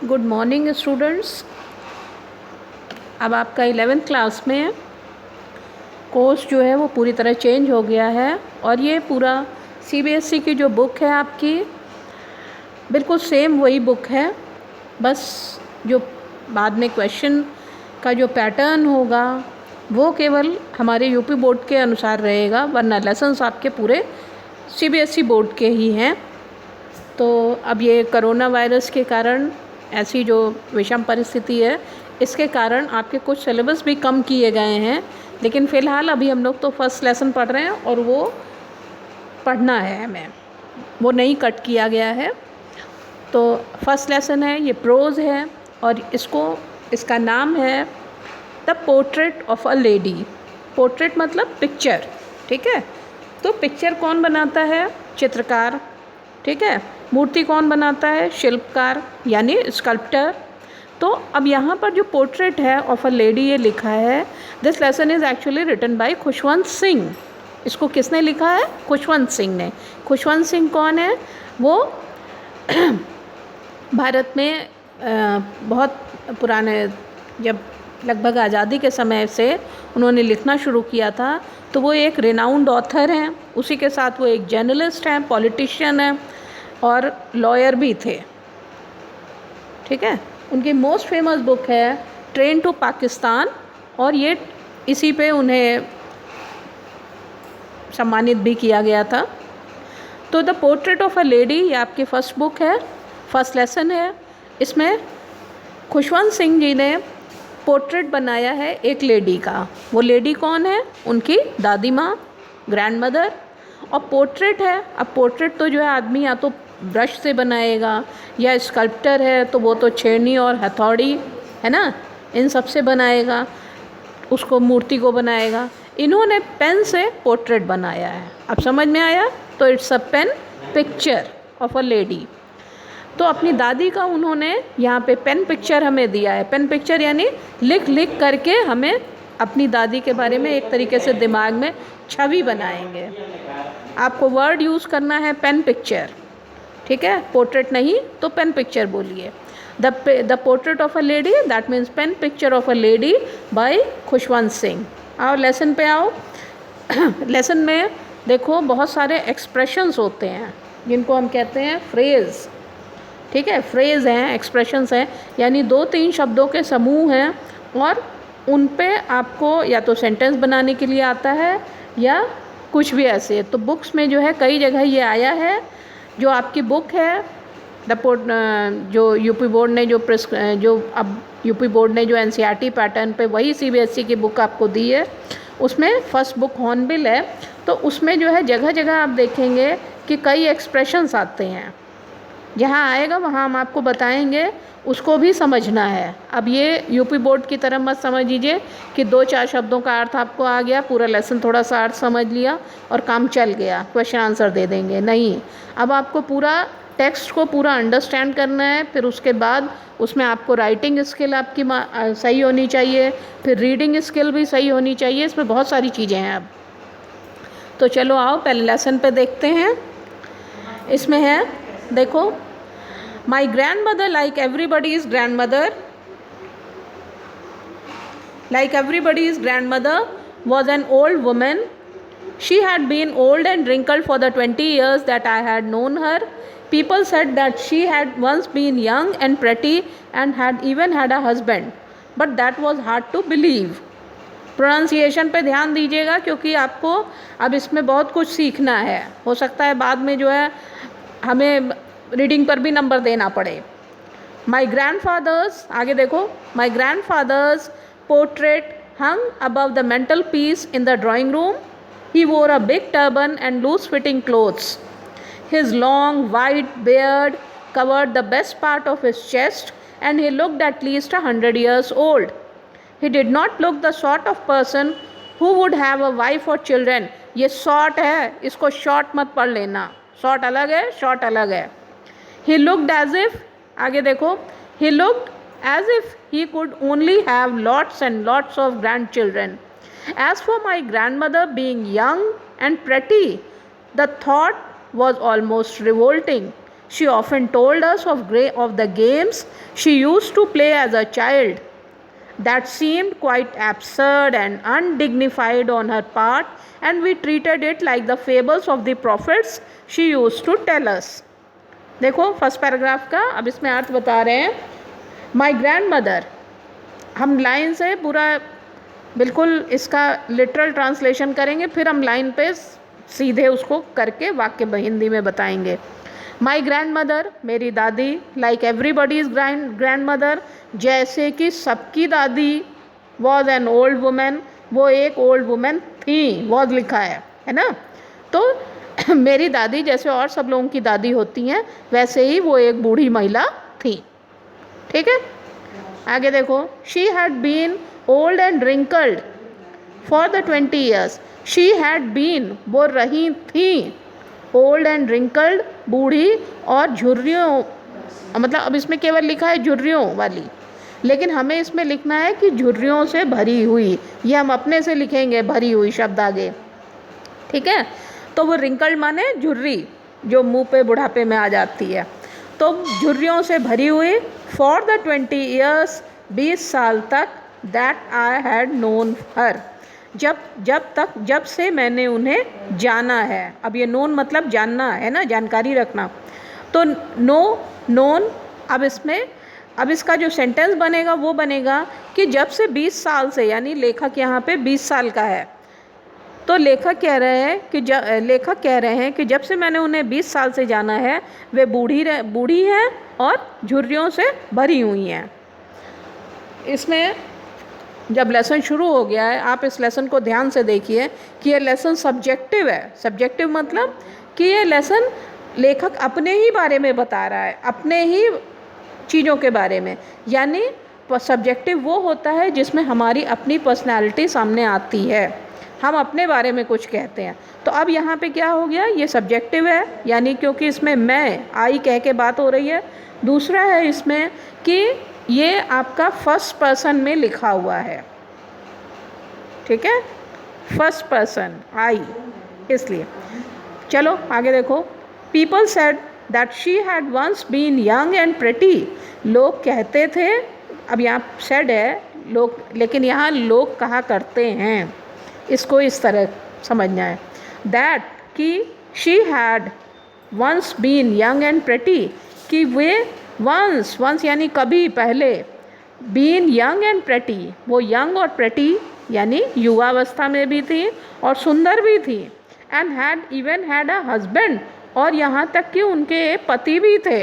Good morning students. अब आपका 11th class में कोर्स जो है वो पूरी तरह चेंज हो गया है और ये पूरा सीबीएसई की जो बुक है आपकी बिल्कुल सेम वही बुक है, बस जो बाद में क्वेश्चन का जो पैटर्न होगा वो केवल हमारे यूपी बोर्ड के अनुसार रहेगा, वरना लेसन्स आपके पूरे सीबीएसई बोर्ड के ही हैं। तो अब ये कोरोना वायरस के कारण ऐसी जो विषम परिस्थिति है, इसके कारण आपके कुछ सिलेबस भी कम किए गए हैं, लेकिन फ़िलहाल अभी हम लोग तो फर्स्ट लेसन पढ़ रहे हैं और वो पढ़ना है हमें, वो नहीं कट किया गया है। तो फर्स्ट लेसन है, ये प्रोज़ है और इसका नाम है the portrait of a lady. Portrait मतलब पिक्चर, ठीक है। तो पिक्चर कौन बनाता है? चित्रकार, ठीक है। मूर्ति कौन बनाता है? शिल्पकार यानी स्कल्प्टर। तो अब यहाँ पर जो पोर्ट्रेट है ऑफ अ लेडी ये लिखा है, this lesson is actually written by Khushwant Singh. इसको किसने लिखा है? खुशवंत सिंह ने। खुशवंत सिंह कौन है? वो भारत में बहुत पुराने, जब लगभग आज़ादी के समय से उन्होंने लिखना शुरू किया था, तो वो एक रिनाउंड ऑथर हैं। उसी के साथ वो एक जर्नलिस्ट हैं, पॉलिटिशियन हैं और लॉयर भी थे, ठीक है। उनकी मोस्ट फेमस बुक है ट्रेन टू पाकिस्तान और ये इसी पे उन्हें सम्मानित भी किया गया था। तो the portrait of a lady ये आपकी फर्स्ट बुक है, फर्स्ट लेसन है। इसमें खुशवंत सिंह जी ने पोर्ट्रेट बनाया है एक लेडी का। वो लेडी कौन है? उनकी दादी माँ, ग्रैंड मदर। और पोर्ट्रेट है, अब पोर्ट्रेट तो जो है आदमी या तो ब्रश से बनाएगा या स्कल्प्टर है तो वो तो छेनी और हथौड़ी है ना, इन सब से बनाएगा, उसको मूर्ति को बनाएगा। इन्होंने पेन से पोर्ट्रेट बनाया है। अब समझ में आया? तो it's a pen picture of a lady. तो अपनी दादी का उन्होंने यहाँ पे पेन पिक्चर हमें दिया है। पेन पिक्चर यानी लिख लिख करके हमें अपनी दादी के बारे में एक तरीके से दिमाग में छवि बनाएंगे। आपको वर्ड यूज़ करना है पेन पिक्चर, ठीक है। पोर्ट्रेट नहीं तो पेन पिक्चर बोलिए। The portrait of a lady, that means pen picture of a lady by Khushwant Singh. आओ लेसन पे आओ। लेसन में देखो बहुत सारे एक्सप्रेशंस होते हैं जिनको हम कहते हैं फ्रेज़, ठीक है। फ्रेज़ हैं, एक्सप्रेशंस हैं, यानी 2-3 शब्दों के समूह हैं और उन पे आपको या तो सेंटेंस बनाने के लिए आता है या कुछ भी ऐसे। तो बुक्स में जो है कई जगह ये आया है। जो आपकी बुक है जो यूपी बोर्ड ने अब यूपी बोर्ड ने जो एनसीईआरटी पैटर्न पे वही सीबीएसई की बुक आपको दी है, उसमें फर्स्ट बुक हॉर्नबिल है। तो उसमें जो है जगह जगह आप देखेंगे कि कई एक्सप्रेशंस आते हैं। जहाँ आएगा वहाँ हम आपको बताएंगे, उसको भी समझना है। अब ये यूपी बोर्ड की तरह मत समझ लीजिए कि 2-4 शब्दों का अर्थ आपको आ गया, पूरा लेसन थोड़ा सा अर्थ समझ लिया और काम चल गया, क्वेश्चन आंसर दे देंगे, नहीं। अब आपको पूरा टेक्स्ट को पूरा अंडरस्टैंड करना है, फिर उसके बाद उसमें आपको राइटिंग स्किल आपकी सही होनी चाहिए, फिर रीडिंग स्किल भी सही होनी चाहिए। इसमें बहुत सारी चीज़ें हैं। अब तो चलो आओ पहले लेसन पे देखते हैं। इसमें है, देखो, My grandmother, like everybody's grandmother, was an old woman. She had been old and wrinkled for the 20 years that I had known her. People said that she had once been young and pretty and had even had a husband, but that was hard to believe. Pronunciation पे ध्यान दीजिएगा क्योंकि आपको अब इसमें बहुत कुछ सीखना है। हो सकता है बाद में जो है हमें रीडिंग पर भी नंबर देना पड़े। माई ग्रैंड फादर्स, आगे देखो, my grandfather's portrait hung above the mantelpiece in the drawing room. He wore a big turban and loose-fitting clothes. His long, white beard covered the best part of his chest, and he looked at least 100 years old. He did not look the sort of person who would have a wife or children. ये short है, इसको short मत पढ़ लेना। short अलग है, short अलग है। He looked as if, आगे देखो, he looked as if he could only have lots and lots of grandchildren. As for my grandmother being young and pretty, the thought was almost revolting. She often told us of the games she used to play as a child that seemed quite absurd and undignified on her part, and we treated it like the fables of the prophets she used to tell us. देखो first paragraph का अब इसमें अर्थ बता रहे हैं. My grand mother, हम line से पूरा बिल्कुल इसका लिटरल ट्रांसलेशन करेंगे, फिर हम लाइन पे सीधे उसको करके वाक्य हिंदी में बताएंगे. माई ग्रैंड मदर, मेरी दादी, लाइक एवरीबडीज़ ग्रैंड मदर, जैसे कि सबकी दादी, वॉज एन ओल्ड वुमेन, वो एक ओल्ड वुमेन थी, वॉज लिखा है ना. तो मेरी दादी जैसे और सब लोगों की दादी होती हैं वैसे ही वो एक बूढ़ी महिला थी. ठीक है, आगे देखो. She had been old and wrinkled for the 20 years. She had been, वो रही थी, ओल्ड एंड रिंकल्ड, बूढ़ी और झुर्रियों, मतलब अब इसमें केवल लिखा है झुर्रियों वाली, लेकिन हमें इसमें लिखना है कि झुर्रियों से भरी हुई. ये हम अपने से लिखेंगे भरी हुई शब्द आगे. ठीक है, तो वो रिंकल्ड माने झुर्री जो मुंह पे बुढ़ापे में आ जाती है. तो झुर्रियों से भरी हुई. फॉर द 20 years, 20 साल तक. दैट आई हैड नोन हर, जब से मैंने उन्हें जाना है. अब ये नोन मतलब जानना है ना, जानकारी रखना. तो नोन, अब इसका जो सेंटेंस बनेगा वो बनेगा कि जब से 20 साल से, यानी लेखक यहाँ पे 20 साल का है. तो लेखक कह रहे हैं कि जब से मैंने उन्हें 20 साल से जाना है वे बूढ़ी हैं और झुर्रियों से भरी हुई हैं. इसमें जब लेसन शुरू हो गया है, आप इस लेसन को ध्यान से देखिए कि ये लेसन सब्जेक्टिव है. सब्जेक्टिव मतलब कि ये लेसन लेखक अपने ही बारे में बता रहा है, अपने ही चीज़ों के बारे में. यानी सब्जेक्टिव वो होता है जिसमें हमारी अपनी पर्सनैलिटी सामने आती है, हम अपने बारे में कुछ कहते हैं. तो अब यहाँ पे क्या हो गया, ये सब्जेक्टिव है, यानी क्योंकि इसमें मैं, आई कह के बात हो रही है. दूसरा है इसमें कि ये आपका फर्स्ट पर्सन में लिखा हुआ है. ठीक है, फर्स्ट पर्सन आई, इसलिए. चलो आगे देखो. People said that she had once been young and pretty. लोग कहते थे, अब यहाँ सेड है लोग, लेकिन यहाँ लोग कहा करते हैं, इसको इस तरह समझना है. दैट कि she had once been young and pretty, कि वे वंस यानी कभी पहले, बीन यंग एंड प्रेटी, वो यंग और प्रेटी यानी युवावस्था में भी थी और सुंदर भी थी. एंड हैड अ हस्बैंड, और यहाँ तक कि उनके पति भी थे.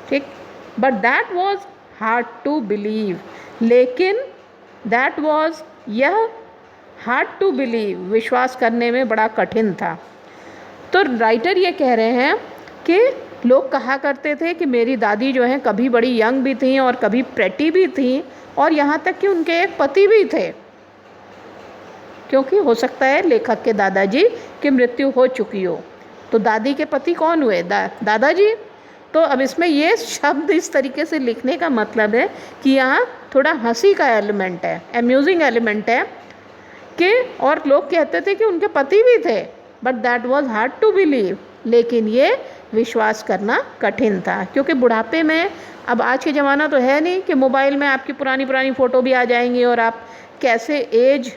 ठीक, but that was hard to believe, लेकिन दैट वॉज, यह हार्ड टू बिलीव, विश्वास करने में बड़ा कठिन था. तो राइटर ये कह रहे हैं कि लोग कहा करते थे कि मेरी दादी जो है कभी बड़ी यंग भी थी और कभी प्रेटी भी थी, और यहाँ तक कि उनके एक पति भी थे, क्योंकि हो सकता है लेखक के दादाजी की मृत्यु हो चुकी हो. तो दादी के पति कौन हुए, दादाजी. तो अब इसमें ये शब्द इस तरीके से लिखने का मतलब है कि यहाँ थोड़ा हंसी का एलिमेंट है, अम्यूजिंग एलिमेंट है कि, और लोग कहते थे कि उनके पति भी थे. But that was hard to believe, लेकिन ये विश्वास करना कठिन था, क्योंकि बुढ़ापे में, अब आज के ज़माना तो है नहीं कि मोबाइल में आपकी पुरानी फ़ोटो भी आ जाएंगी और आप कैसे एज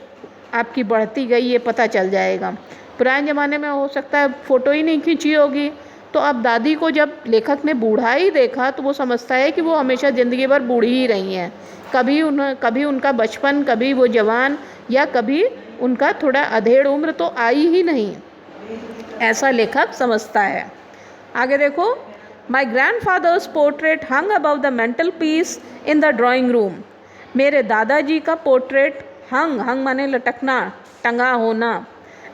आपकी बढ़ती गई ये पता चल जाएगा. पुराने ज़माने में हो सकता है फ़ोटो ही नहीं खींची होगी. तो अब दादी को जब लेखक ने बूढ़ा ही देखा तो वो समझता है कि वो हमेशा ज़िंदगी भर बूढ़ी ही रही हैं. कभी उनका बचपन, कभी वो जवान, या कभी उनका थोड़ा अधेड़ उम्र तो आई ही नहीं, ऐसा लेखक समझता है. आगे देखो. My grandfather's portrait hung above the mantelpiece in the drawing room. मेरे दादाजी का पोर्ट्रेट हंग माने लटकना, टंगा होना,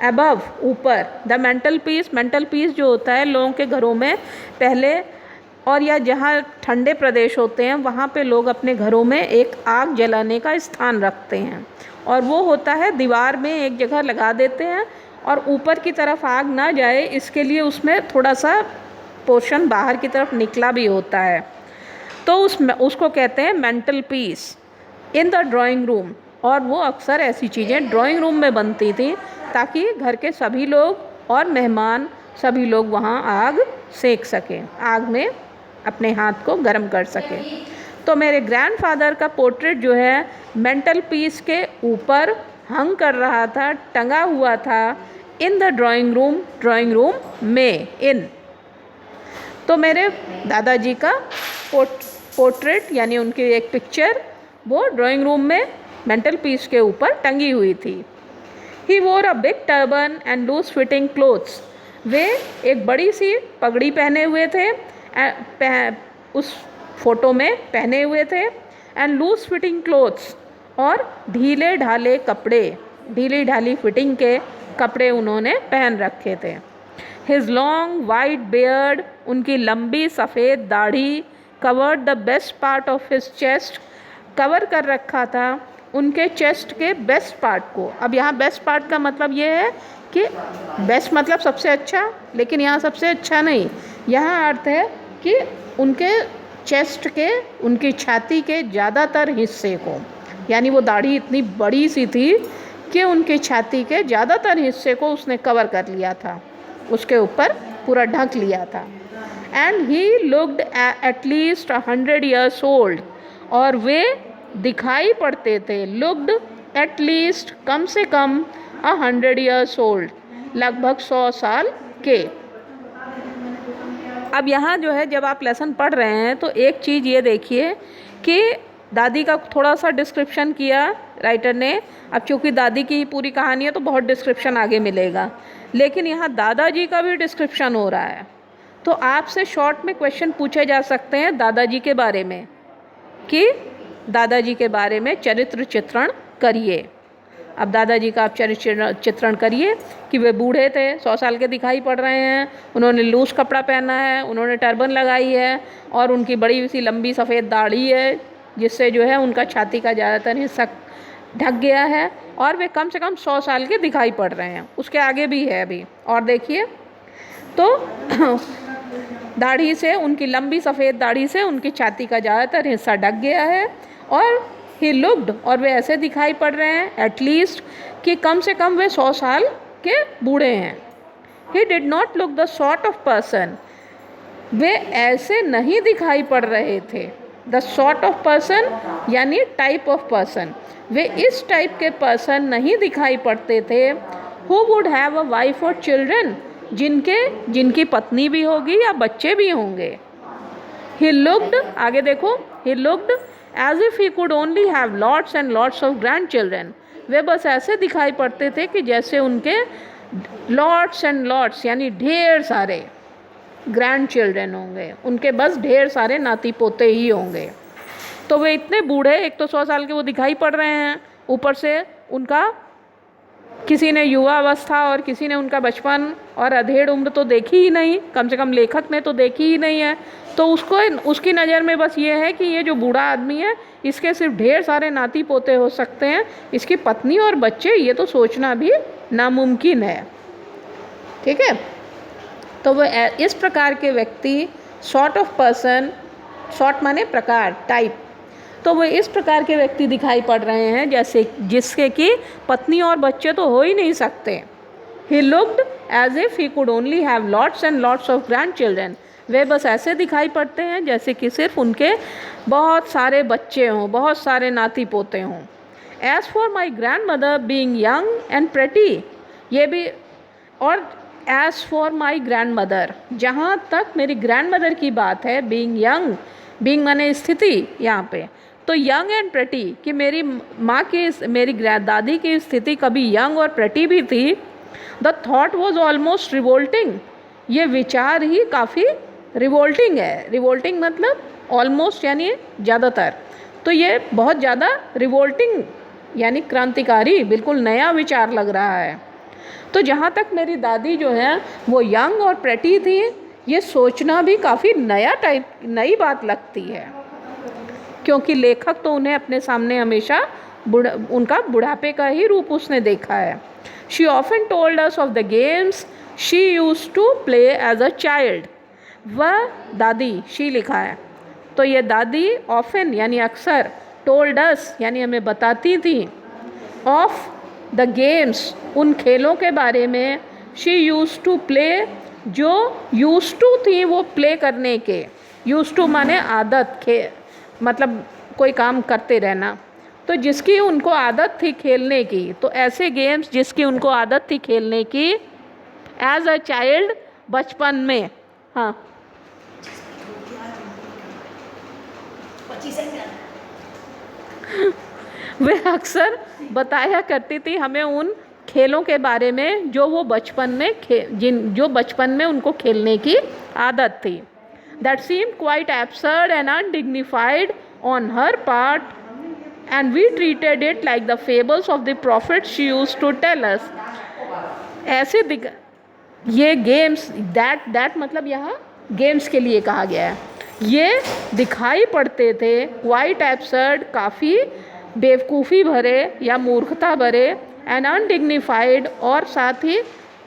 अबव ऊपर, द मेंटल पीस जो होता है लोगों के घरों में पहले, और या जहाँ ठंडे प्रदेश होते हैं वहाँ पे लोग अपने घरों में एक आग जलाने का स्थान रखते हैं, और वो होता है दीवार में एक जगह लगा देते हैं, और ऊपर की तरफ आग ना जाए इसके लिए उसमें थोड़ा सा पोर्शन बाहर की तरफ निकला भी होता है. तो उसको कहते हैं mental peace in the drawing room. और वो अक्सर ऐसी चीज़ें ड्राइंग रूम में बनती थी ताकि घर के सभी लोग और मेहमान सभी लोग वहाँ आग सेक सकें, आग में अपने हाथ को गर्म कर सकें। तो मेरे ग्रैंडफादर का पोर्ट्रेट जो है मेंटल पीस के ऊपर हंग कर रहा था, टंगा हुआ था इन द ड्राइंग रूम में तो मेरे दादाजी का पोर्ट्रेट यानी उनकी एक पिक्चर वो ड्राइंग रूम में मेंटल पीस के ऊपर टंगी हुई थी। He wore a big turban and loose fitting clothes, वे एक बड़ी सी पगड़ी पहने हुए थे, उस फोटो में पहने हुए थे, एंड लूज फिटिंग क्लोथ्स, और ढीले ढाले कपड़े, ढीली ढाली फिटिंग के कपड़े उन्होंने पहन रखे थे। हिज लॉन्ग वाइट बियर्ड, उनकी लंबी सफ़ेद दाढ़ी, covered the best part of his chest, cover कर रखा था उनके चेस्ट के बेस्ट पार्ट को। अब यहाँ बेस्ट पार्ट का मतलब ये है कि बेस्ट मतलब सबसे अच्छा, लेकिन यहाँ सबसे अच्छा नहीं, यहाँ अर्थ है कि उनके चेस्ट के, उनकी छाती के ज़्यादातर हिस्से को, यानी वो दाढ़ी इतनी बड़ी सी थी कि उनकी छाती के ज़्यादातर हिस्से को उसने कवर कर लिया था, उसके ऊपर पूरा ढक लिया था। And he looked at least 100 years old, और वे दिखाई पड़ते थे, लुक्ड एटलीस्ट कम से कम 100 years old, लगभग 100 साल के। अब यहाँ जो है जब आप लेसन पढ़ रहे हैं तो एक चीज़ ये देखिए कि दादी का थोड़ा सा डिस्क्रिप्शन किया राइटर ने। अब चूँकि दादी की ही पूरी कहानी है तो बहुत डिस्क्रिप्शन आगे मिलेगा, लेकिन यहाँ दादाजी का भी डिस्क्रिप्शन हो रहा है। तो आपसे शॉर्ट में क्वेश्चन पूछे जा सकते हैं दादाजी के बारे में कि दादाजी के बारे में चरित्र चित्रण करिए। अब दादाजी का आप चरित्र चित्रण करिए कि वे बूढ़े थे, 100 साल के दिखाई पड़ रहे हैं, उन्होंने लूज कपड़ा पहना है, उन्होंने टर्बन लगाई है, और उनकी बड़ी सी लंबी सफ़ेद दाढ़ी है जिससे जो है उनका छाती का ज़्यादातर हिस्सा ढक गया है, और वे कम से कम 100 साल के दिखाई पड़ रहे हैं। उसके आगे भी है अभी, और देखिए तो दाढ़ी से, उनकी लंबी सफ़ेद दाढ़ी से उनकी छाती का ज़्यादातर हिस्सा ढक गया है, और ही लुक्ड, और वे ऐसे दिखाई पड़ रहे हैं एटलीस्ट कि कम से कम वे 100 साल के बूढ़े हैं। He did not look the sort of person, वे ऐसे नहीं दिखाई पड़ रहे थे। द सॉर्ट ऑफ पर्सन यानी टाइप ऑफ पर्सन, वे इस टाइप के पर्सन नहीं दिखाई पड़ते थे। Who would have a wife और चिल्ड्रन, जिनकी पत्नी भी होगी या बच्चे भी होंगे। ही लुक्ड, आगे देखो, he looked as if he could only have lots and lots of grandchildren, वे बस ऐसे दिखाई पड़ते थे कि जैसे उनके लॉट्स एंड लॉट्स यानी ढेर सारे ग्रैंड चिल्ड्रन होंगे, उनके बस ढेर सारे नाती पोते ही होंगे। तो वे इतने बूढ़े, एक तो 100 साल के वो दिखाई पड़ रहे हैं, ऊपर से उनका किसी ने युवा अवस्था और किसी ने उनका बचपन और अधेड़ उम्र तो देखी ही नहीं, कम से कम लेखक ने तो देखी ही नहीं है। तो उसकी नज़र में बस ये है कि ये जो बूढ़ा आदमी है इसके सिर्फ ढेर सारे नाती पोते हो सकते हैं, इसकी पत्नी और बच्चे ये तो सोचना भी नामुमकिन है। ठीक है, तो वो इस प्रकार के व्यक्ति, सॉर्ट ऑफ पर्सन, सॉर्ट माने प्रकार, टाइप, तो वो इस प्रकार के व्यक्ति दिखाई पड़ रहे हैं जैसे जिसके कि पत्नी और बच्चे तो हो ही नहीं सकते। He looked as if he could only have lots and lots of grandchildren, वे बस ऐसे दिखाई पड़ते हैं जैसे कि सिर्फ उनके बहुत सारे बच्चे हों, बहुत सारे नाती पोते हों। As for my grand mother being young and pretty, ये भी, और as for my grand mother, जहाँ तक मेरी ग्रैंड मदर की बात है, बींग यंग, बींग माने स्थिति यहाँ पे, तो यंग एंड प्रेटी कि मेरी माँ की, मेरी दादी की स्थिति कभी यंग और प्रेटी भी थी। The thought was almost revolting, ये विचार ही काफ़ी रिवोल्टिंग है। रिवोल्टिंग मतलब ऑलमोस्ट यानी ज़्यादातर, तो ये बहुत ज़्यादा रिवोल्टिंग यानी क्रांतिकारी, बिल्कुल नया विचार लग रहा है। तो जहाँ तक मेरी दादी जो है वो यंग और प्रेटी थी, ये सोचना भी काफ़ी नई बात लगती है, क्योंकि लेखक तो उन्हें अपने सामने हमेशा उनका बुढ़ापे का ही रूप उसने देखा है। She often told us of the games she used to play as a child, वह दादी, शी लिखा है, तो ये दादी ऑफन यानी अक्सर, टोल्ड अस यानी हमें बताती थी, ऑफ द गेम्स उन खेलों के बारे में, शी यूज्ड टू प्ले जो यूज्ड टू थी वो प्ले करने के, यूज्ड टू माने आदत, मतलब कोई काम करते रहना, तो जिसकी उनको आदत थी खेलने की, तो ऐसे गेम्स जिसकी उनको आदत थी खेलने की एज अ चाइल्ड, बचपन में, हाँ वे अक्सर बताया करती थी हमें उन खेलों के बारे में जो वो बचपन में जो बचपन में उनको खेलने की आदत थी. That seem quite absurd and undignified on her part and we treated it like the fables of the prophet she used to tell us. ऐसे ये गेम्स, दैट मतलब यहाँ गेम्स के लिए कहा गया है, ये दिखाई पड़ते थे क्वाइट एब्सर्ड, काफ़ी बेवकूफ़ी भरे या मूर्खता भरे, एंड अनडिग्निफाइड, और साथ ही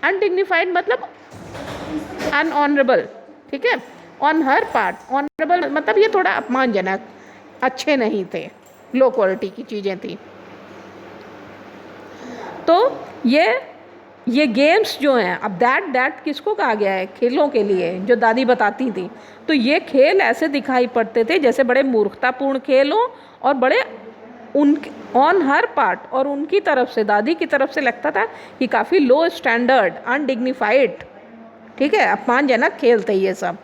अनडिग्निफाइड मतलब अनऑनरेबल, ठीक है, ऑन हर पार्ट. ऑनरेबल मतलब ये थोड़ा अपमानजनक, अच्छे नहीं थे, लो क्वालिटी की चीज़ें थी. तो ये गेम्स जो हैं, अब दैट किसको कहा गया है, खेलों के लिए, जो दादी बताती थी. तो ये खेल ऐसे दिखाई पड़ते थे जैसे बड़े मूर्खतापूर्ण खेल हों, और बड़े ऑन हर पार्ट, और उनकी तरफ से, दादी की तरफ से लगता था कि काफ़ी लो स्टैंडर्ड, अनडिग्निफाइड, ठीक है, अपमानजनक खेल थे ये सब.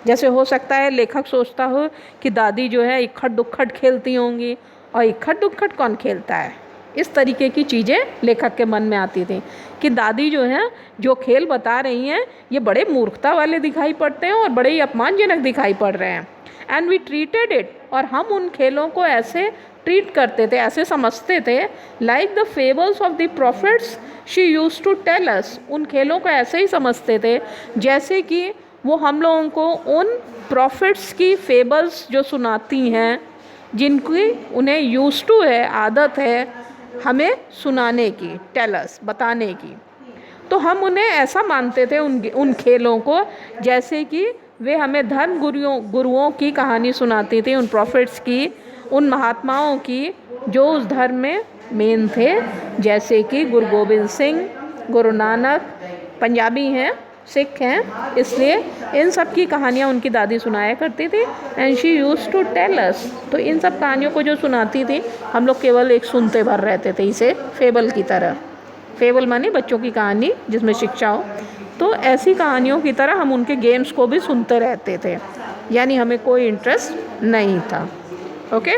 जैसे हो सकता है लेखक सोचता हो कि दादी जो है इक्खड़ दुक्खड़ खेलती होंगी, और इक्खड़ दुक्खड़ कौन खेलता है, इस तरीके की चीज़ें लेखक के मन में आती थी कि दादी जो है जो खेल बता रही हैं ये बड़े मूर्खता वाले दिखाई पड़ते हैं और बड़े ही अपमानजनक दिखाई पड़ रहे हैं. एंड वी ट्रीटेड इट, और हम उन खेलों को ऐसे ट्रीट करते थे, ऐसे समझते थे, like the fables of the prophets she used to tell us. उन खेलों को ऐसे ही समझते थे जैसे कि वो हम लोगों को उन प्रॉफिट्स की फेबल्स जो सुनाती हैं, जिनकी उन्हें यूज्ड टू है, आदत है हमें सुनाने की, टेल अस, बताने की. तो हम उन्हें ऐसा मानते थे उन खेलों को जैसे कि वे हमें धर्म गुरुओं की कहानी सुनाती थी, उन प्रॉफिट्स की, उन महात्माओं की जो उस धर्म में मेन थे, जैसे कि गुरु गोबिंद सिंह, गुरु नानक, पंजाबी हैं, सिख हैं, इसलिए इन सब की कहानियाँ उनकी दादी सुनाया करती थी. And she used to tell us. तो इन सब कहानियों को जो सुनाती थी हम लोग केवल एक सुनते भर रहते थे, इसे फेबल की तरह. फेबल माने बच्चों की कहानी जिसमें शिक्षा हो. तो ऐसी कहानियों की तरह हम उनके गेम्स को भी सुनते रहते थे, यानी हमें कोई इंटरेस्ट नहीं था. ओके.